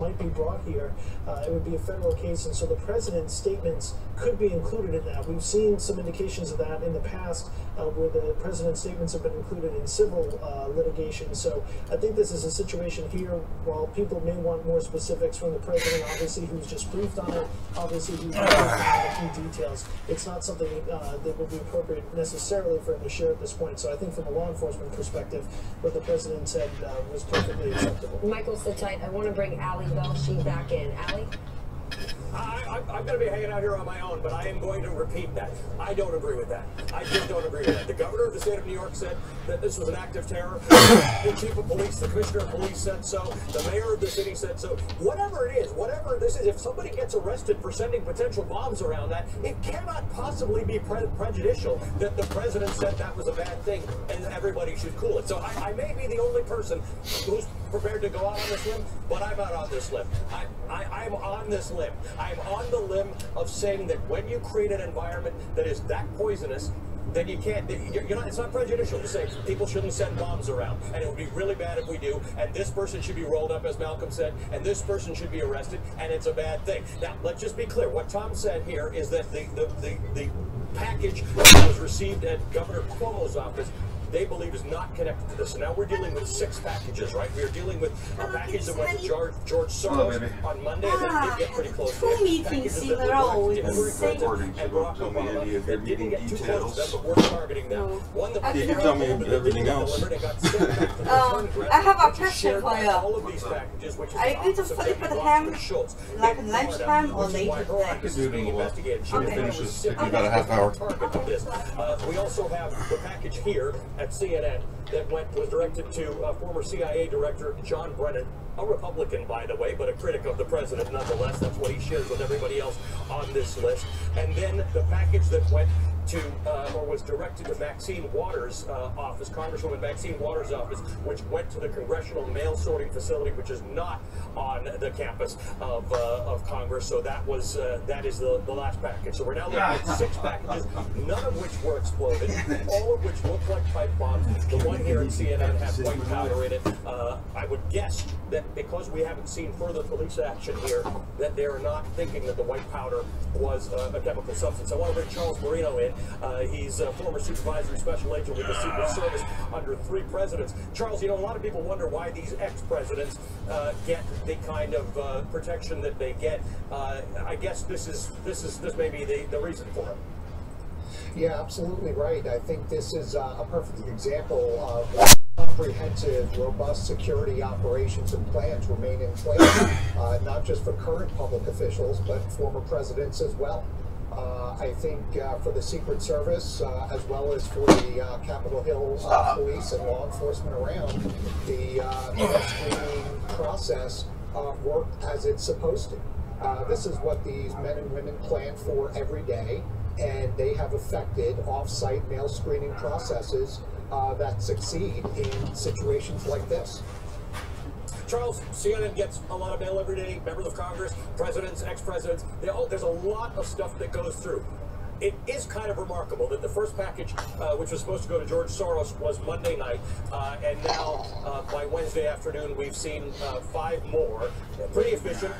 might be brought here, it would be a federal case, and so the president's statements could be included in that. We've seen some indications of that in the past, where the president's statements have been included in civil litigation. So I think this is a situation here, while people may want more specifics from the president, obviously, who's just briefed on it, obviously, who's briefed on the key details. It's not something that would be appropriate necessarily for him to share at this point. So I think from a law enforcement perspective, what the president said was perfectly acceptable. Michael, sit tight. I want to bring Ali Velshi back in. Ali? I'm going to be hanging out here on my own, but I am going to repeat that. I don't agree with that. I just don't agree with that. The governor of the state of New York said that this was an act of terror. The chief of police, the commissioner of police said so. The mayor of the city said so. Whatever it is, whatever this is, if somebody gets arrested for sending potential bombs around that, it cannot possibly be prejudicial that the president said that was a bad thing and everybody should cool it. So I may be the only person who's prepared to go out on this limb, but I'm out on this limb. I'm on this limb. I'm on the limb of saying that when you create an environment that is that poisonous, then you can't, you're not, it's not prejudicial to say people shouldn't send bombs around, and it would be really bad if we do, and this person should be rolled up, as Malcolm said, and this person should be arrested, and it's a bad thing. Now, let's just be clear. What Tom said here is that the package that was received at Governor Cuomo's office, they believe is not connected to this. So now we're dealing with 6 packages, right? We're dealing with a package that went to George Soros on Monday, and that did get pretty close. Two meetings in a row with the same. And Barack Obama, that didn't get too close to them, but we're targeting them. One that you tell me everything else. I have a question for you. All of these packages, which is Are you going to flip with him like lunchtime or later today? I could do it in a while. Okay. Finish this. Take me about a half hour. We also have the package here at CNN that was directed to former CIA Director John Brennan, a Republican, by the way, but a critic of the president nonetheless. That's what he shares with everybody else on this list. And then the package that went to, or was directed to Maxine Waters' office, Congresswoman Maxine Waters' office, which went to the Congressional Mail Sorting Facility, which is not on the campus of Congress. So that is the last package. So we're now looking at 6 packages, none of which were exploded, all of which look like pipe bombs. The one here at CNN has white powder in it. I would guess that because we haven't seen further police action here, that they are not thinking that the white powder was a chemical substance. I want to bring Charles Marino in. He's a former supervisory special agent with the Secret Service under 3 presidents. Charles, you know, a lot of people wonder why these ex-presidents get the kind of protection that they get. I guess this may be the reason for it. Yeah, absolutely right. I think this is a perfect example of comprehensive, robust security operations and plans remain in place, not just for current public officials, but former presidents as well. I think for the Secret Service, as well as for the Capitol Hill police and law enforcement around, the screening process worked as it's supposed to. This is what these men and women plan for every day, and they have affected off-site mail screening processes that succeed in situations like this. Charles, CNN gets a lot of mail every day, members of Congress, presidents, ex-presidents. There's a lot of stuff that goes through. It is kind of remarkable that the first package, which was supposed to go to George Soros, was Monday night, and now by Wednesday afternoon we've seen 5 more. Pretty efficient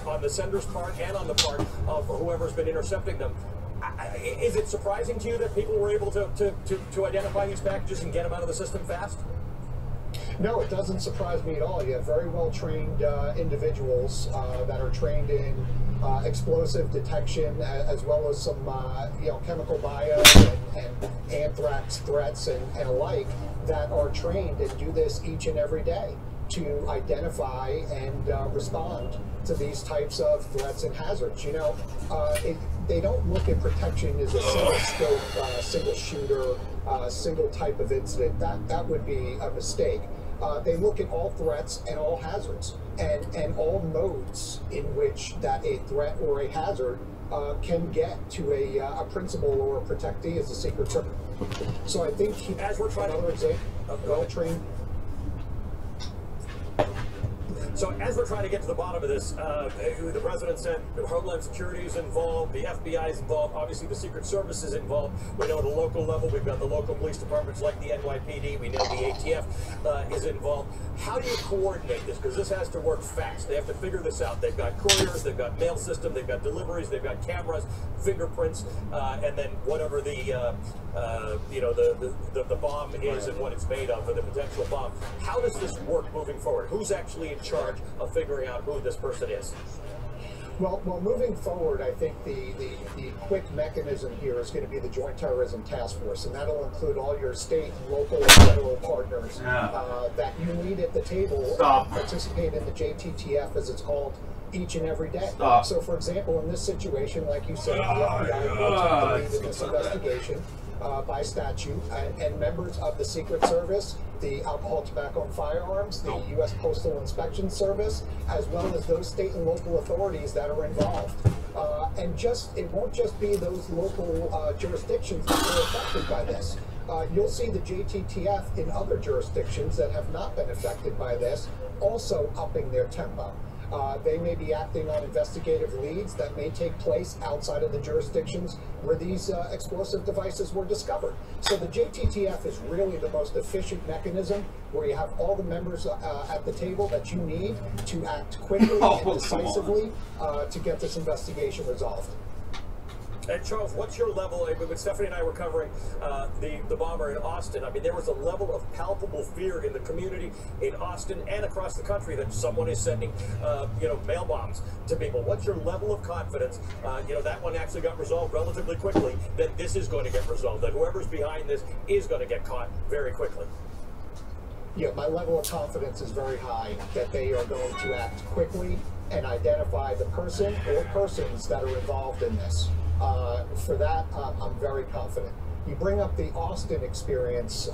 on the sender's part and on the part of whoever's been intercepting them. Is it surprising to you that people were able to identify these packages and get them out of the system fast? No, it doesn't surprise me at all. You have very well-trained individuals that are trained in explosive detection, as well as some chemical bio and anthrax threats and alike, that are trained and do this each and every day to identify and respond to these types of threats and hazards. You know, they don't look at protection as a single scope, single shooter, single type of incident. That would be a mistake. They look at all threats and all hazards and all modes in which that a threat or a hazard can get to a principal or a protectee as a Secret Service. So I think as we're trying another example of well-trained. So as we're trying to get to the bottom of this, the president said Homeland Security is involved, the FBI is involved, obviously the Secret Service is involved. We know at a local level, we've got the local police departments like the NYPD, we know the ATF is involved. How do you coordinate this? Because this has to work fast. They have to figure this out. They've got couriers, they've got mail system, they've got deliveries, they've got cameras, fingerprints, and then whatever the the bomb is and what it's made of, or the potential bomb. How does this work moving forward? Who's actually in charge of figuring out who this person is? Well, moving forward, I think the quick mechanism here is going to be the Joint Terrorism Task Force, and that'll include all your state, local, and federal partners that you need at the table participate in the JTTF, as it's called, each and every day. So, for example, in this situation, like you said, the FBI will take the lead in this investigation by statute, and members of the Secret Service, the Alcohol, Tobacco, and Firearms, the U.S. Postal Inspection Service, as well as those state and local authorities that are involved. And it won't just be those local jurisdictions that are affected by this. You'll see the JTTF in other jurisdictions that have not been affected by this also upping their tempo. They may be acting on investigative leads that may take place outside of the jurisdictions where these explosive devices were discovered. So the JTTF is really the most efficient mechanism where you have all the members at the table that you need to act quickly and decisively to get this investigation resolved. And Charles, what's your level? When Stephanie and I were covering the bomber in Austin, I mean, there was a level of palpable fear in the community in Austin and across the country that someone is sending, mail bombs to people. What's your level of confidence? That one actually got resolved relatively quickly. That this is going to get resolved. That whoever's behind this is going to get caught very quickly. Yeah, my level of confidence is very high that they are going to act quickly and identify the person or persons that are involved in this. For that, I'm very confident. You bring up the Austin experience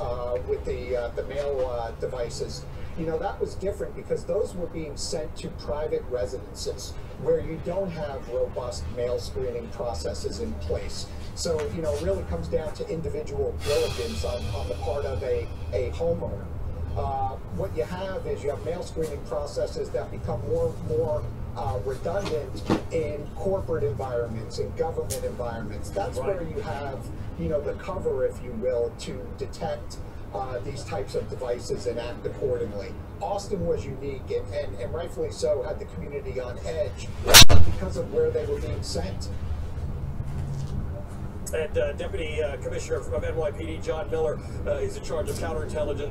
with the mail devices. That was different because those were being sent to private residences where you don't have robust mail screening processes in place. So, it really comes down to individual diligence on the part of a homeowner. What you have is you have mail screening processes that become more redundant in corporate environments, in government environments. That's where you have, the cover, if you will, to detect these types of devices and act accordingly. Austin was unique and rightfully so had the community on edge because of where they were being sent. And Deputy Commissioner of NYPD, John Miller, is in charge of counterterrorism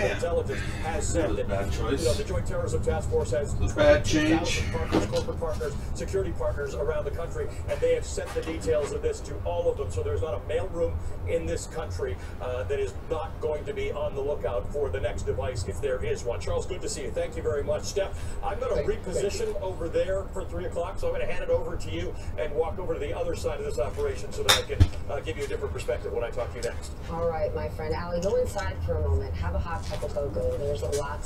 intelligence, has said that the Joint Terrorism Task Force has partners, corporate partners, security partners around the country, and they have sent the details of this to all of them. So there's not a mailroom in this country that is not going to be on the lookout for the next device if there is one. Charles, good to see you. Thank you very much. Steph, I'm going to reposition over there for 3 o'clock, so I'm going to hand it over to you and walk over to the other side of this operation so that I can give you a different perspective when I talk to you next. All right, my friend. Allie, go inside for a moment. Have a hot cup of cocoa. There's a lot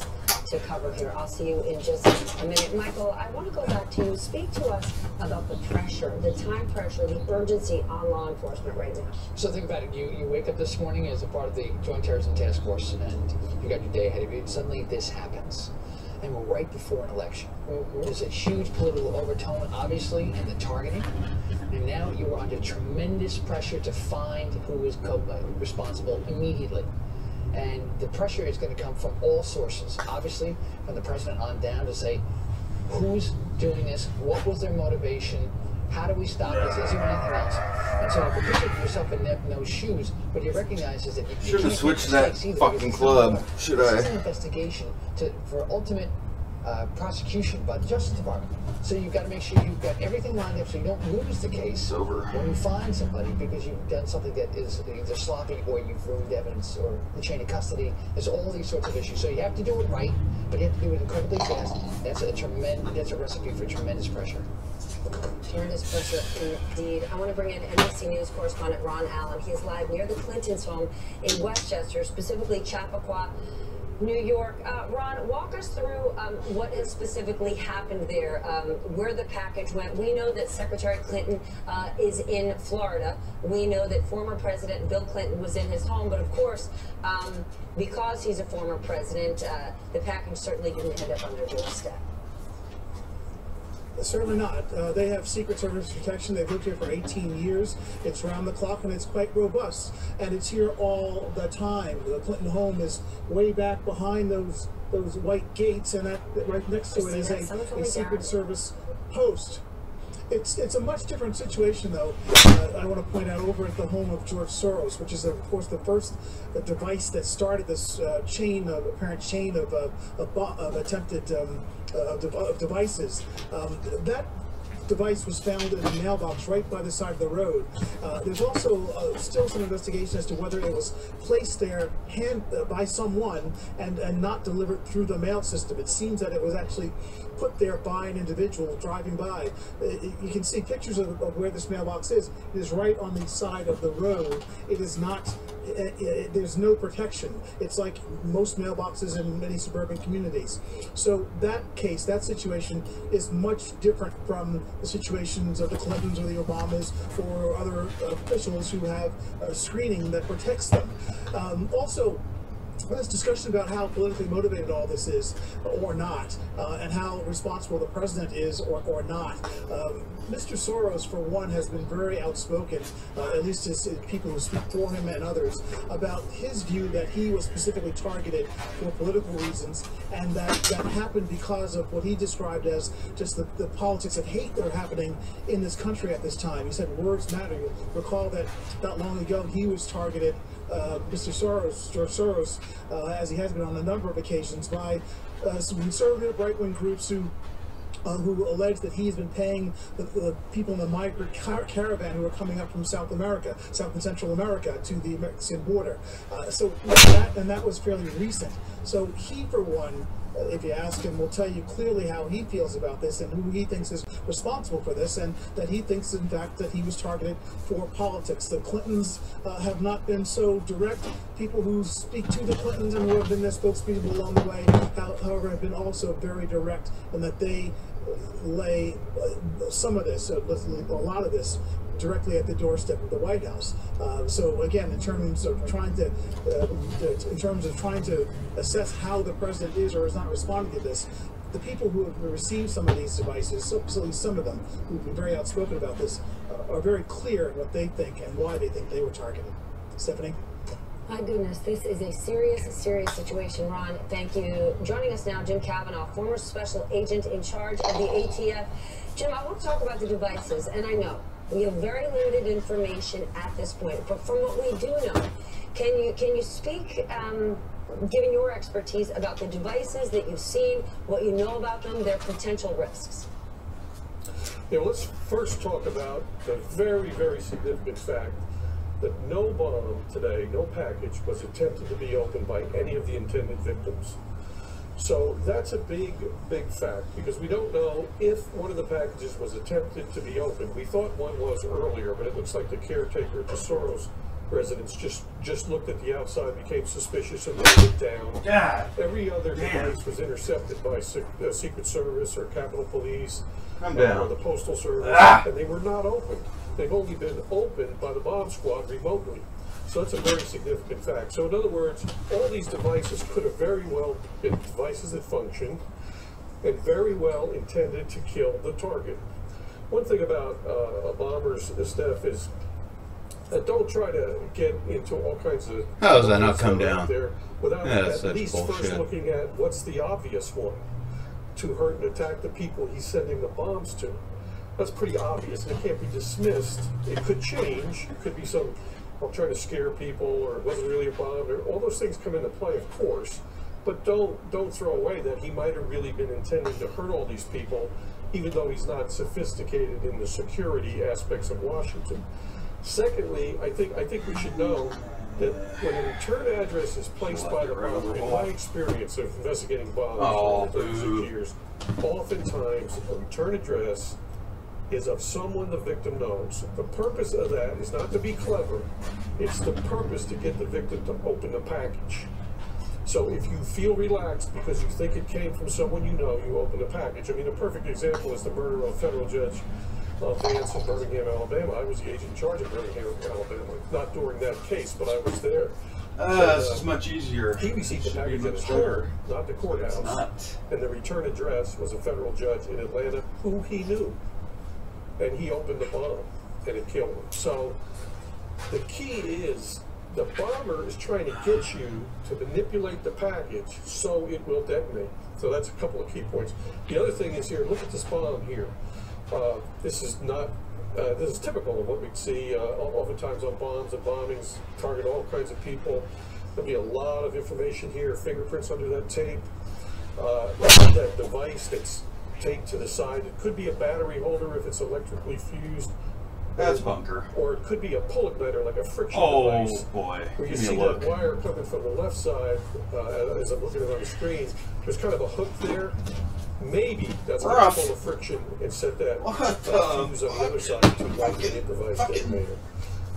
to cover here. I'll see you in just a minute. Michael, I want to go back to you. Speak to us about the pressure, the time pressure, the urgency on law enforcement right now. So think about it. You wake up this morning as a part of the Joint Terrorism Task Force, and you got your day ahead of you, and suddenly this happens. And we're right before an election. There's a huge political overtone, obviously, in the targeting. And now you are under tremendous pressure to find who is responsible immediately. And the pressure is going to come from all sources, obviously, from the president on down to say, who's doing this? What was their motivation? How do we stop this? Is there anything else? And so you put yourself in those shoes, but you recognize is that you should have can't switched that fucking club. Should I? This is an investigation for ultimate prosecution by the Justice Department. So you've got to make sure you've got everything lined up so you don't lose the case when you find somebody because you've done something that is either sloppy or you've ruined evidence or the chain of custody. There's all these sorts of issues. So you have to do it right, but you have to do it incredibly fast. That's a recipe for tremendous pressure. Tremendous pressure indeed. I want to bring in NBC News correspondent Ron Allen. He is live near the Clintons' home in Westchester, specifically Chappaqua. New York. Ron, walk us through what has specifically happened there, where the package went. We know that Secretary Clinton is in Florida. We know that former President Bill Clinton was in his home, but of course, because he's a former president, the package certainly didn't end up on their doorstep. Certainly not. They have Secret Service protection. They've lived here for 18 years. It's round the clock and it's quite robust. And it's here all the time. The Clinton home is way back behind those white gates, and that right next to it is a Secret Service post. It's a much different situation, though. I want to point out over at the home of George Soros, which is, of course, the first device that started this apparent chain of attempted devices. That device was found in a mailbox right by the side of the road. There's also still some investigation as to whether it was placed there by someone and not delivered through the mail system. It seems that it was actually put there by an individual driving by. You can see pictures of where this mailbox is. It is right on the side of the road. It is not, there's no protection. It's like most mailboxes in many suburban communities. So that case, that situation is much different from the situations of the Clintons or the Obamas or other officials who have screening that protects them. Also, there's discussion about how politically motivated all this is or not, and how responsible the president is or not. Mr. Soros, for one, has been very outspoken, at least as people who speak for him and others, about his view that he was specifically targeted for political reasons, and that happened because of what he described as just the politics of hate that are happening in this country at this time. He said words matter. You'll recall that not long ago he was targeted, Mr. Soros, George Soros, as he has been on a number of occasions, by some conservative right-wing groups who allege that he's been paying the people in the migrant caravan who are coming up from South and Central America to the Mexican border. So that was fairly recent. So he, for one, if you ask him, will tell you clearly how he feels about this and who he thinks is responsible for this, and that he thinks, in fact, that he was targeted for politics. The Clintons have not been so direct. People who speak to the Clintons and who have been their spokespeople along the way, however, have been also very direct, and that they lay some of this, a lot of this, directly at the doorstep of the White House. So again, in terms of trying to assess how the president is or is not responding to this, the people who have received some of these devices, some of them who've been very outspoken about this, are very clear in what they think and why they think they were targeted. Stephanie? My goodness, this is a serious, serious situation. Ron, thank you. Joining us now, Jim Kavanaugh, former special agent in charge of the ATF. Jim, I want to talk about the devices, and I know we have very limited information at this point, but from what we do know, can you speak, given your expertise, about the devices that you've seen, what you know about them, their potential risks? Yeah, let's first talk about the very, very significant fact that no bomb today, no package, was attempted to be opened by any of the intended victims. So that's a big, big fact, because we don't know if one of the packages was attempted to be opened. We thought one was earlier, but it looks like the caretaker at the Soros residence just looked at the outside, became suspicious, and laid it down. God. Every other device was intercepted by Secret Service or Capitol Police or the Postal Service, and they were not opened. They've only been opened by the bomb squad remotely. So that's a very significant fact. So in other words, all these devices could have very well been devices that function and very well intended to kill the target. One thing about bombers, Steph, is don't try to get into all kinds of... How does that not come down? There without at least bullshit. First looking at what's the obvious one to hurt and attack the people he's sending the bombs to. That's pretty obvious, and it can't be dismissed. It could change. It could be some, I'm trying to scare people, or it wasn't really a bomb, or all those things come into play, of course. But don't throw away that he might have really been intending to hurt all these people, even though he's not sophisticated in the security aspects of Washington. Secondly, I think we should know that when a return address is placed by the bomber, in my experience of investigating bombs over 36 years, oftentimes a return address is of someone the victim knows. The purpose of that is not to be clever. It's the purpose to get the victim to open the package. So if you feel relaxed because you think it came from someone you know, you open the package. I mean, a perfect example is the murder of federal judge Vance in Birmingham, Alabama. I was the agent in charge of Birmingham, Alabama. Not during that case, but I was there. This is much easier. He received the package at his harder. home, not the courthouse. It's not. And the return address was a federal judge in Atlanta who he knew. And he opened the bomb, and it killed him. So the key is the bomber is trying to get you to manipulate the package so it will detonate. So that's a couple of key points. The other thing is here, look at this bomb here. This is not, this is typical of what we see oftentimes on bombs and bombings, target all kinds of people. There'll be a lot of information here, fingerprints under that tape. That device that's taped to the side, it could be a battery holder if it's electrically fused. That's bunker. Or it could be a pull igniter, like a friction device. Oh boy. Where you Give me see a look. that wire coming from the left side, as I'm looking at it on the screen, there's kind of a hook there. Maybe that's going to pull a friction and set that fuse on the other side to light the improvised detonator.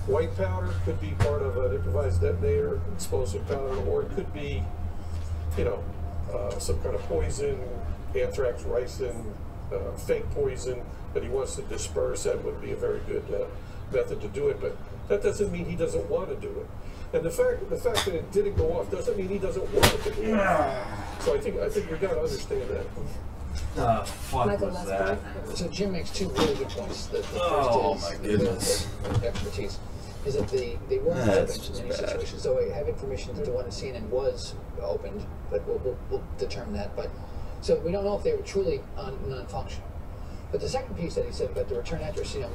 White powder could be part of an improvised detonator, explosive powder, or it could be, you know, some kind of poison, anthrax, ricin, fake poison that he wants to disperse. That would be a very good method to do it, but that doesn't mean he doesn't want to do it. And the fact that it didn't go off doesn't mean he doesn't want it to go off. So I think we got to understand that. The fuck Michael, was that's that? So Jim makes two really good points. The Oh first my is goodness. the expertise. Is that they weren't That's opened just in any bad. situation. So I have information that the one in CNN was opened, but we'll determine that. But so we don't know if they were truly non-functional. But the second piece that he said about the return address, you know,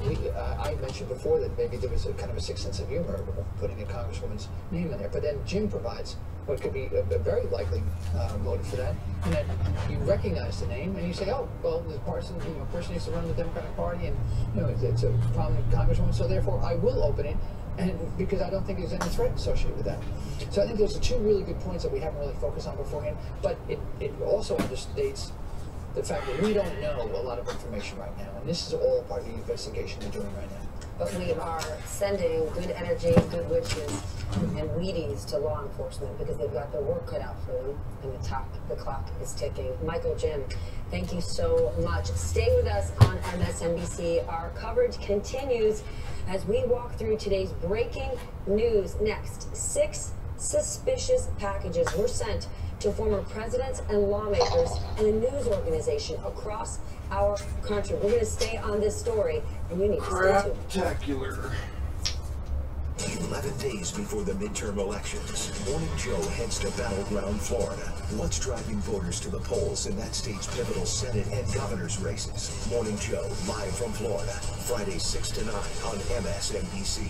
I mentioned before that maybe there was a kind of a sick sense of humor putting a congresswoman's name in there. But then Jim provides what could be a very likely motive for that, and that you recognize the name and you say, oh, well, this person, person used to run the Democratic Party, and it's a prominent congresswoman, so therefore I will open it, and because I don't think there's any threat associated with that. So I think those are two really good points that we haven't really focused on beforehand. But it also understates the fact that we don't know a lot of information right now, and this is all part of the investigation we're doing right now. But we are sending good energy, good wishes, and Wheaties to law enforcement because they've got their work cut out for them, and the clock is ticking. Michael, Jim, thank you so much. Stay with us on MSNBC. Our coverage continues as we walk through today's breaking news. Next, 6 suspicious packages were sent to former presidents and lawmakers and a news organization across our country. We're going to stay on this story, and you need to stay tuned. Craptacular. 11 days before the midterm elections, Morning Joe heads to Battleground, Florida. What's driving voters to the polls in that state's pivotal Senate and governor's races? Morning Joe, live from Florida, Friday 6 to 9 on MSNBC.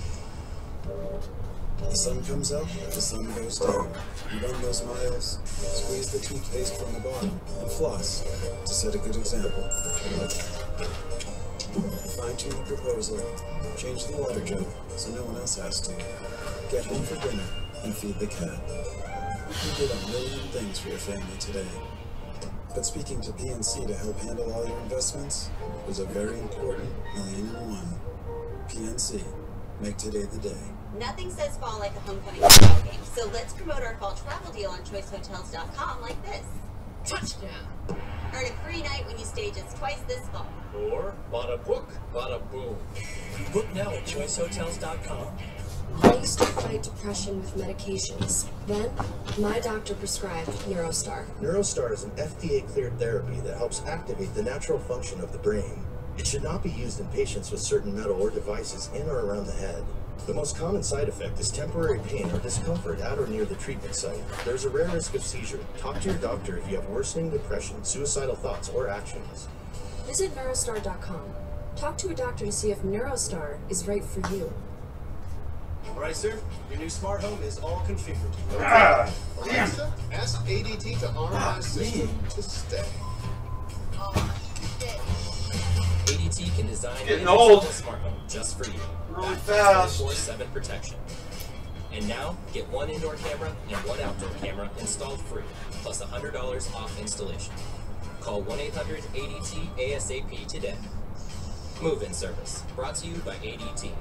The sun comes up, the sun goes down. You run those miles, squeeze the toothpaste from the bottom, and floss to set a good example. Fine-tune the proposal, change the water jug so no one else has to. Get home for dinner and feed the cat. You did a million things for your family today. But speaking to PNC to help handle all your investments was a very important 1,000,001. PNC, make today the day. Nothing says fall like a homecoming football game, so let's promote our fall travel deal on choicehotels.com like this. Touchdown! Earn a free night when you stay just twice this fall. Or, bada book, bada boom. Book now at choicehotels.com. I used to fight depression with medications. Then, my doctor prescribed NeuroStar. NeuroStar is an FDA-cleared therapy that helps activate the natural function of the brain. It should not be used in patients with certain metal or devices in or around the head. The most common side effect is temporary pain or discomfort at or near the treatment site. There's a rare risk of seizure. Talk to your doctor if you have worsening depression, suicidal thoughts, or actions. Visit neurostar.com. Talk to a doctor to see if NeuroStar is right for you. All right, sir. Your new smart home is all configured. Okay. Alexa, ask ADT to arm my system to stay. ADT can design Getting a old. smart home just for you. Really fast. 24/7 protection. And now, get 1 indoor camera and 1 outdoor camera installed free, plus $100 off installation. Call 1-800-ADT ASAP today. Move-in service, brought to you by ADT.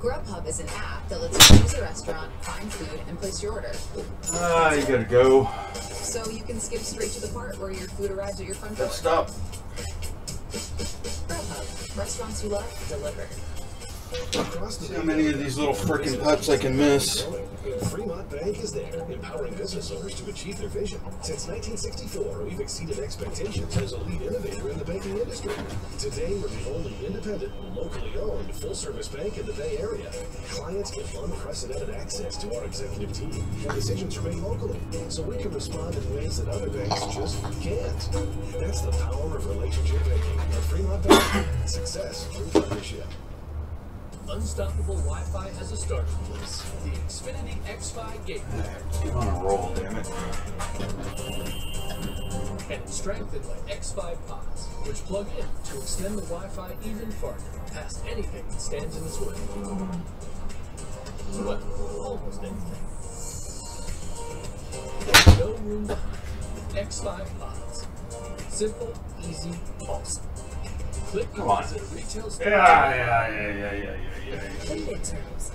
Grubhub is an app that lets you choose a restaurant, find food, and place your order. You gotta go. So you can skip straight to the part where your food arrives at your front door. Stop. Grubhub. Restaurants you love, delivered. See how many of these little frickin' huts I can miss. Fremont Bank is there, empowering business owners to achieve their vision. Since 1964, we've exceeded expectations as a lead innovator in the banking industry. Today, we're the only independent, locally owned, full-service bank in the Bay Area. Clients get unprecedented access to our executive team, and decisions are made locally, so we can respond in ways that other banks just can't. That's the power of relationship banking. At Fremont Bank, success through partnership. Unstoppable Wi-Fi as a starting place. The Xfinity X5 Gateway. Get on a roll, damn it. And strengthened by X5 pods, which plug in to extend the Wi-Fi even farther, past anything that stands in its way. Well, almost anything. There's no room to hide. X5 pods. Simple, easy, awesome. Click Come on. retail store. Yeah.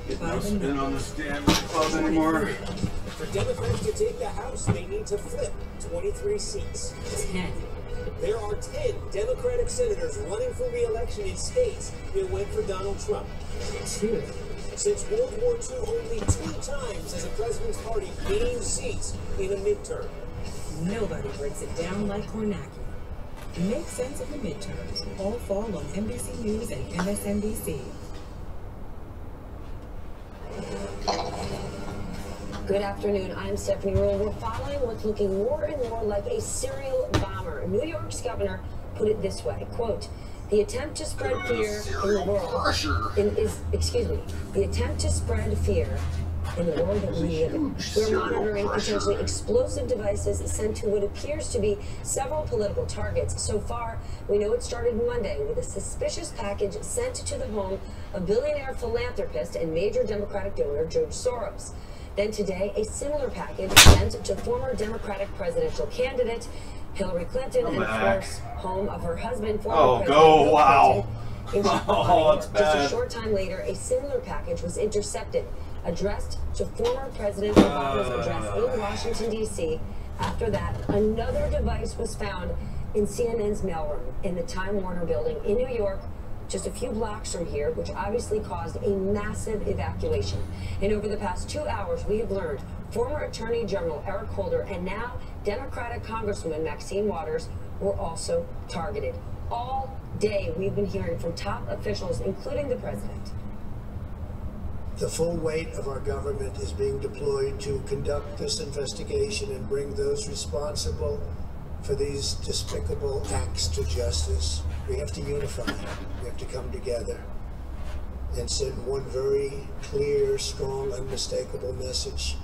Get no spin on this damn club anymore. For Democrats to take the House, they need to flip 23 seats. 10. There are 10 Democratic senators running for re-election in states that went for Donald Trump. 2. Since World War II, only 2 times has a president's party gained seats in a midterm. Nobody breaks it down like Kornacki. Make sense of the midterms. All fall on NBC News and MSNBC. Good afternoon. I'm Stephanie Rule. We're following what's looking more and more like a serial bomber. New York's governor put it this way, quote, the attempt to spread fear in the world the attempt to spread fear in the world that we live in. We're monitoring potentially explosive devices sent to what appears to be several political targets. So far, we know it started Monday with a suspicious package sent to the home of billionaire philanthropist and major Democratic donor George Soros. Then today, a similar package sent to former Democratic presidential candidate Hillary Clinton and, of course, home of her husband, former President Bill Clinton. That's bad. Just a short time later, a similar package was intercepted, addressed to former President Obama's address in Washington, D.C. After that, another device was found in CNN's mailroom in the Time Warner building in New York, just a few blocks from here, which obviously caused a massive evacuation. And over the past 2 hours, we have learned former Attorney General Eric Holder and now Democratic Congresswoman Maxine Waters were also targeted. All day, we've been hearing from top officials, including the president. The full weight of our government is being deployed to conduct this investigation and bring those responsible for these despicable acts to justice. We have to unify. We have to come together and send one very clear, strong, unmistakable message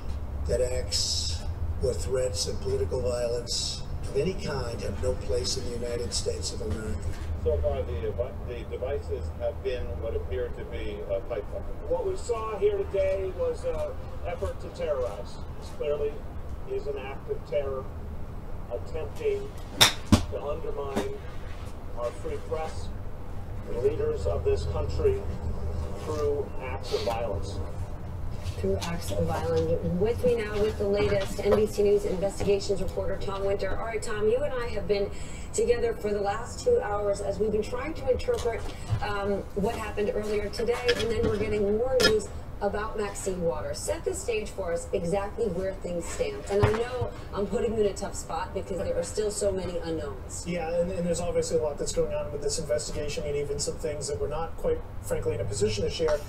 that acts or threats of political violence of any kind have no place in the United States of America. So far, the devices have been what appeared to be a pipe bomb. What we saw here today was an effort to terrorize. This clearly is an act of terror, attempting to undermine our free press and leaders of this country through acts of violence. Through acts of violence. With me now with the latest NBC News investigations reporter, Tom Winter. All right, Tom, you and I have been together for the last 2 hours as we've been trying to interpret what happened earlier today, and then we're getting more news about Maxine Waters. Set the stage for us exactly where things stand. And I know I'm putting you in a tough spot because there are still so many unknowns. Yeah, and there's obviously a lot that's going on with this investigation, and even some things that we're not quite, frankly, in a position to share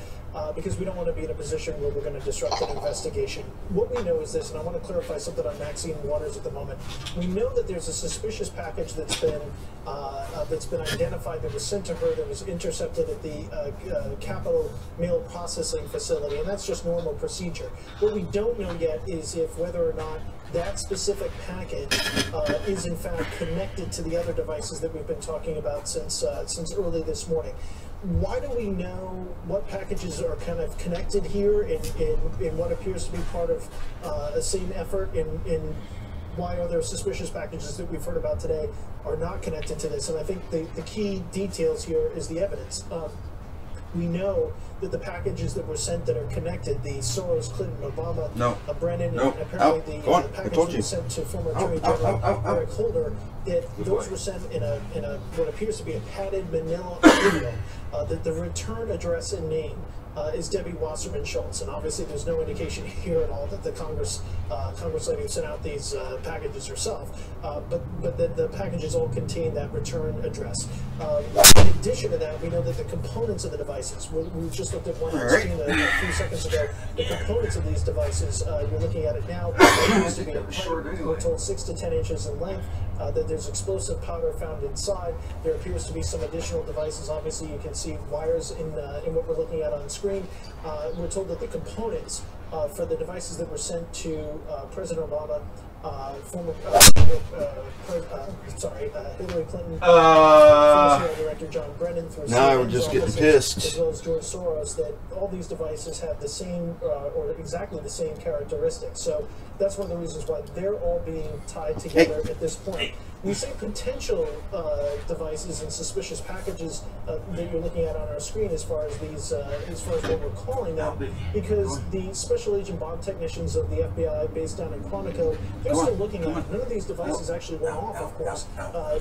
because we don't want to be in a position where we're going to disrupt an investigation. What we know is this, and I want to clarify something on Maxine Waters at the moment. We know that there's a suspicious package that's been identified that was sent to her that was intercepted at the Capitol Mail Processing Facility, and that's just normal procedure. What we don't know yet is if whether or not that specific package is in fact connected to the other devices that we've been talking about since early this morning. Why do we know what packages are kind of connected here in what appears to be part of a same effort in why other suspicious packages that we've heard about today are not connected to this? And I think the key details here is the evidence. We know that the packages that were sent that are connected, the Soros, Clinton, Obama, Brennan, and apparently the package that was sent to former Attorney General Eric Holder, that those were sent in a what appears to be a padded manila envelope. That the return address and name is Debbie Wasserman Schultz, and obviously there's no indication here at all that the Congress lady sent out these packages herself, but the packages all contain that return address. In addition to that, we know that the components of the devices, we just looked at one on the screen a few seconds ago, the components of these devices, you're looking at it now, it used to be a pipe, we're told 6 to 10 inches in length, that there's explosive powder found inside. There appears to be some additional devices. Obviously, you can see wires in what we're looking at on screen. We're told that the components for the devices that were sent to President Obama, former Hillary Clinton, former CIA Director John Brennan, through now we're just getting pissed, as well as George Soros, that all these devices have the same or exactly the same characteristics. So that's one of the reasons why they're all being tied together at this point. We say potential devices and suspicious packages that you're looking at on our screen, as far as these, as far as what we're calling them, because the special agent bomb technicians of the FBI, based down in Quantico, they're still looking at it. None of these devices actually went off, of course.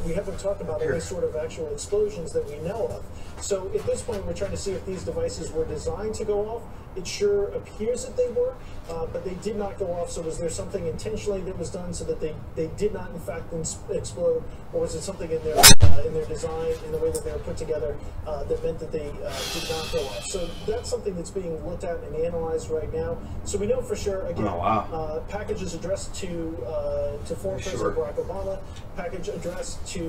We haven't talked about any sort of actual explosions that we know of. So at this point, we're trying to see if these devices were designed to go off. It sure appears that they were, but they did not go off. So was there something intentionally that was done so that they did not, in fact, explode, or was it something in their design, in the way that they were put together, that meant that they did not go off? So that's something that's being looked at and analyzed right now. So we know for sure, again, packages addressed to former President Barack Obama, package addressed to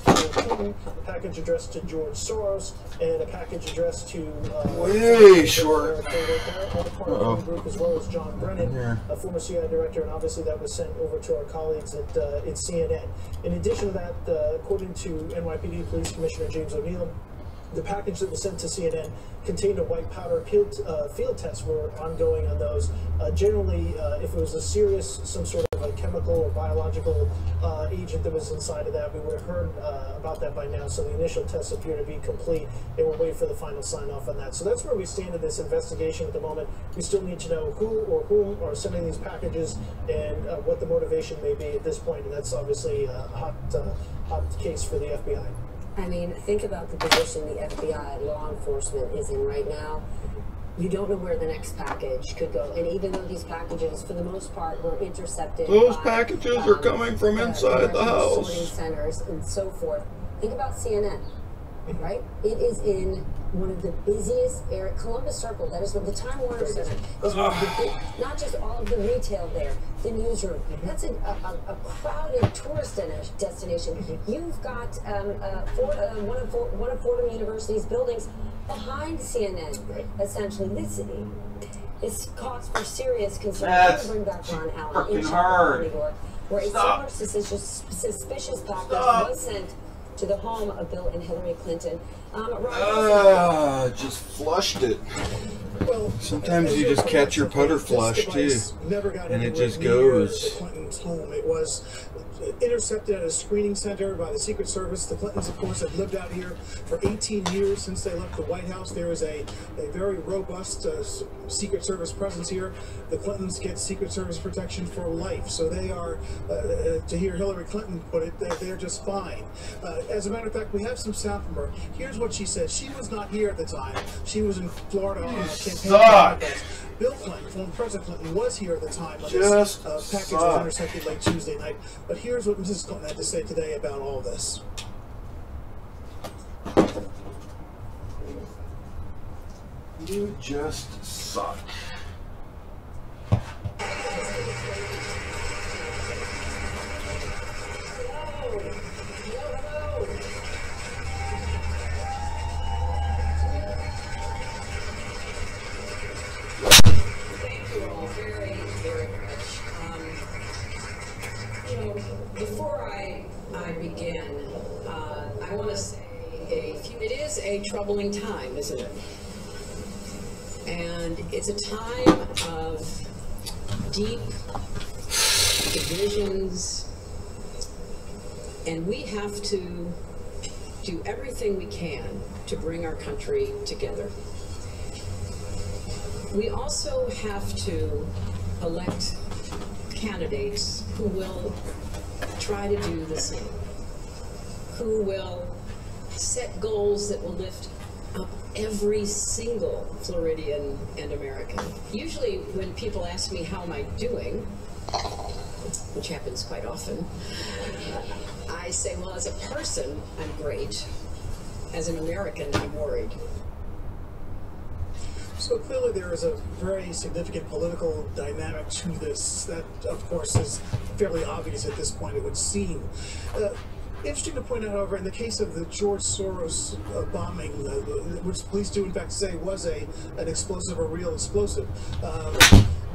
Hillary Clinton, a package addressed to George Soros, and a package addressed to way short. All part of the group, as well as John Brennan, a former CIA director, and obviously that was sent over to our colleagues at CNN. In addition to that, according to NYPD Police Commissioner James O'Neill, the package that was sent to CNN contained a white powder. Field tests were ongoing on those. Generally, if it was a serious, some sort of a chemical or biological agent that was inside of that, we would have heard about that by now. So the initial tests appear to be complete, and we'll wait for the final sign-off on that. So that's where we stand in this investigation at the moment. We still need to know who or whom are sending these packages and what the motivation may be at this point, and that's obviously a hot case for the FBI. I mean, think about the position the FBI, law enforcement, is in right now. You don't know where the next package could go. And even though these packages, for the most part, were intercepted those by, packages are coming from inside the house. Sorting centers and so forth. Think about CNN, right? It is in one of the busiest areas, Columbus Circle, that is what the Time Warner Center is one of the, not just all of the retail there, the newsroom. That's a crowded tourist destination. You've got one of Fordham University's buildings behind CNN, essentially. This cause for serious concern. That's bring back Ron Allen in hard. New York, where a similar suspicious package was sent to the home of Bill and Hillary Clinton. Just flushed it. Well, sometimes you just catch your putter flush too, and it just goes. The Clintons' home. It was intercepted at a screening center by the Secret Service. The Clintons, of course, have lived out here for 18 years since they left the White House. There is a very robust Secret Service presence here. The Clintons get Secret Service protection for life, so they are, to hear Hillary Clinton put it, they're just fine. As a matter of fact, we have some sound from her. Here's what she said. She was not here at the time. She was in Florida on a campaign. Bill Clinton, former President Clinton, was here at the time when this package was intercepted late Tuesday night. But here's what Mrs. Clinton had to say today about all this. You just suck. Before I begin, I want to say it is a troubling time, isn't it? And it's a time of deep divisions, and we have to do everything we can to bring our country together. We also have to elect candidates who will try to do the same, who will set goals that will lift up every single Floridian and American. Usually when people ask me how am I doing, which happens quite often, I say, well, as a person, I'm great. As an American, I'm worried. So clearly there is a very significant political dynamic to this that, of course, is fairly obvious at this point, it would seem. Interesting to point out, however, in the case of the George Soros bombing, which police do in fact say was an explosive, a real explosive,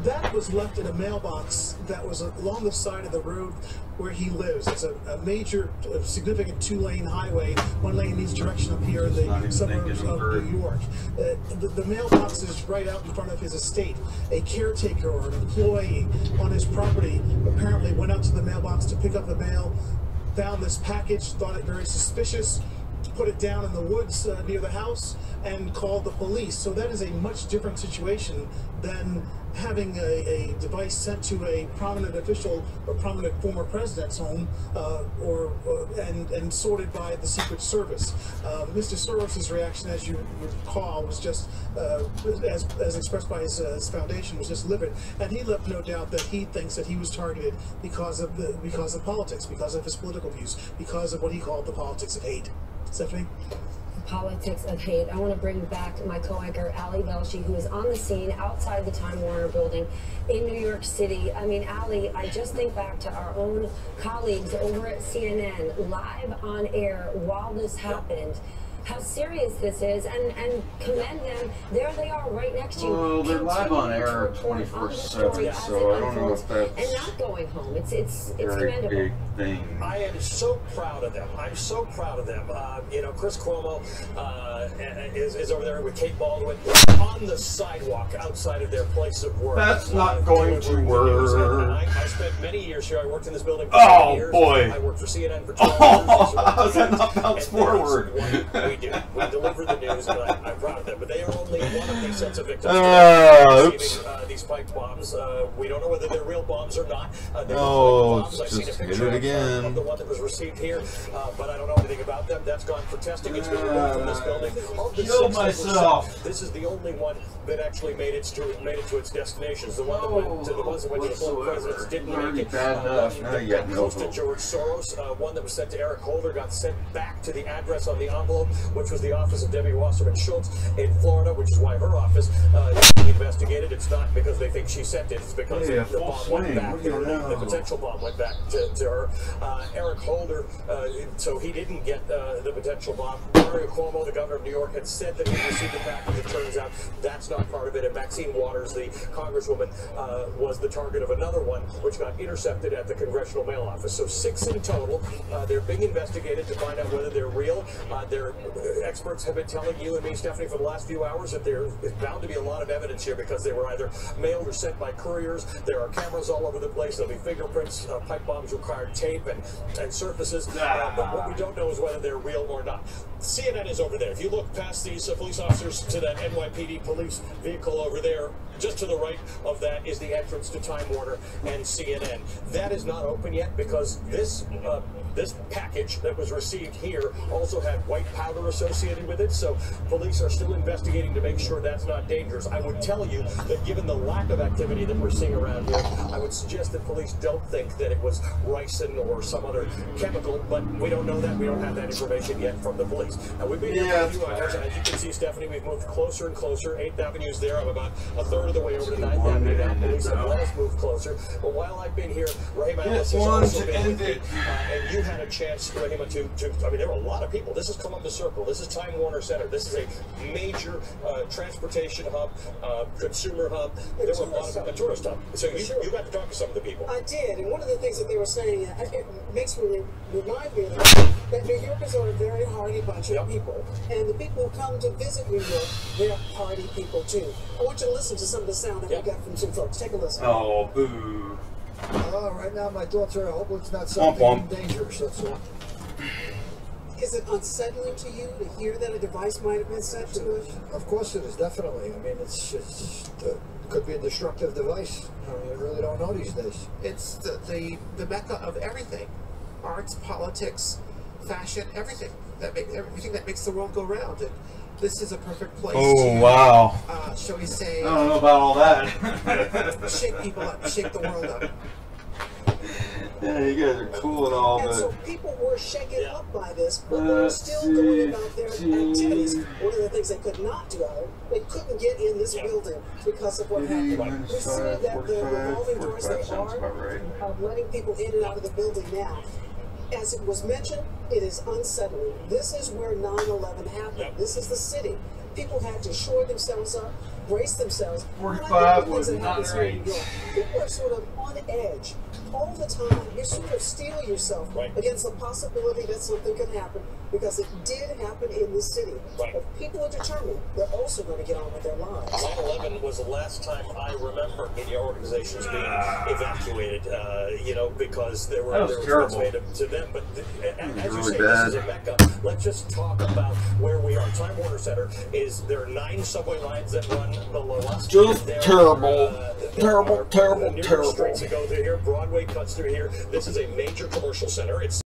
that was left in a mailbox that was along the side of the road where he lives. It's a major, significant two-lane highway, one lane in each direction up here in the suburbs of New York. The mailbox is right out in front of his estate. A caretaker or an employee on his property apparently went out to the mailbox to pick up the mail, found this package, thought it very suspicious, put it down in the woods near the house, and called the police. So that is a much different situation than having a device sent to a prominent official or prominent former president's home and sorted by the Secret Service. Mr. Soros' reaction, as you recall, was just, as expressed by his foundation, was just livid. And he left no doubt that he thinks that he was targeted because of politics, because of his political views, because of what he called the politics of hate. Stephanie? Politics of hate. I want to bring back my co-anchor, Ali Velshi, who is on the scene outside the Time Warner building in New York City. I mean, Ali, I just think back to our own colleagues over at CNN, live on air while this happened. How serious this is, and commend them. There they are, right next to you. Well, they're live on air 24/7, so I don't know if that's and not going home. It's very commendable. big thing. I am so proud of them. I'm so proud of them. You know, Chris Cuomo is over there with Kate Baldwin on the sidewalk outside of their place of work. That's not going to work. I spent many years here. I worked in this building for 20 years. Boy. I worked for CNN for 12 years. How's that not bounce forward? We do. We deliver the news, and I'm proud of them. But they are only one of these sets of victims receiving these pipe bombs. We don't know whether they're real bombs or not. Just hit it again. Of the one that was received here, but I don't know anything about them. That's gone for testing. It's been removed from this building. Killed myself. This is the only one that actually made it to its destinations. The one that went to the ones that went to the former presidents didn't make it. One close to George Soros. One that was sent to Eric Holder got sent back to the address on the envelope, which was the office of Debbie Wasserman Schultz in Florida, which is why her office is being investigated. It's not because they think she sent it. It's because the bomb went back. The potential bomb went back to her. Eric Holder, so he didn't get the potential bomb. Mario Cuomo, the governor of New York, had said that he received the package. It turns out that's not part of it. And Maxine Waters, the congresswoman, was the target of another one, which got intercepted at the Congressional Mail Office. So 6 in total. They're being investigated to find out whether they're real. Their experts have been telling you and me, Stephanie, for the last few hours that there is bound to be a lot of evidence here because they were either mailed or sent by couriers. There are cameras all over the place. There'll be fingerprints. Pipe bombs require tape and surfaces. But what we don't know is whether they're real or not. CNN is over there. If you look past these police officers to that NYPD police vehicle over there, just to the right of that is the entrance to Time Warner and CNN. That is not open yet because this package that was received here also had white powder associated with it, so police are still investigating to make sure that's not dangerous. I would tell you that given the lack of activity that we're seeing around here, I would suggest that police don't think that it was ricin or some other chemical, but we don't know that. We don't have that information yet from the police. And we've been here for a few hours, and as you can see, Stephanie, we've moved closer and closer. 8th Avenue is there. I'm about a third of the way over to 9th Avenue now. Police have let us move closer. But while I've been here, Rahima Ellis has also been with me, and you had a chance, Rahima, I mean, there were a lot of people. This is Columbus Circle. This is Time Warner Center. This is a major transportation hub, consumer hub. There were a lot of a tourist hub. So you got to talk to some of the people. I did, and one of the things that they were saying, it makes me remind me that New Yorkers are a very hardy bunch of people, and the people who come to visit New York, they're hardy people too. I want you to listen to some of the sound that we got from some folks. Take a listen. Oh, boo. Right now my thoughts are, I hope it's not something dangerous, that's all. Is it unsettling to you to hear that a device might have been sent to us? Of course it is, definitely. I mean, it could be a destructive device. You really don't know these days. It's the mecca of everything. Arts, politics, fashion, everything. Everything that makes the world go round. And this is a perfect place to, wow. Shall we say, I don't know about all that. shake people up, shake the world up. Yeah, you guys are cool and all, And but... so people were shaken up by this, but they were still going about their activities. One of the things they could not do, they couldn't get in this building because of what happened. We see that the revolving doors, they are letting people in and out of the building now. As it was mentioned, it is unsettling. This is where 9/11 happened. This is the city. People had to shore themselves up, brace themselves. 45 was not right. People are sort of on edge all the time. You sort of steel yourself against the possibility that something could happen, because it did happen in this city. But people are determined they're also going to get on with their lives. 9/11 was the last time I remember media organizations being evacuated, because there were threats made to them. But as you say, this is a mecca. Let's just talk about where we are. Time Warner Center there are 9 subway lines that run below us. Just terrible. Terrible. Streets that go through here. Broadway cuts through here. This is a major commercial center. It's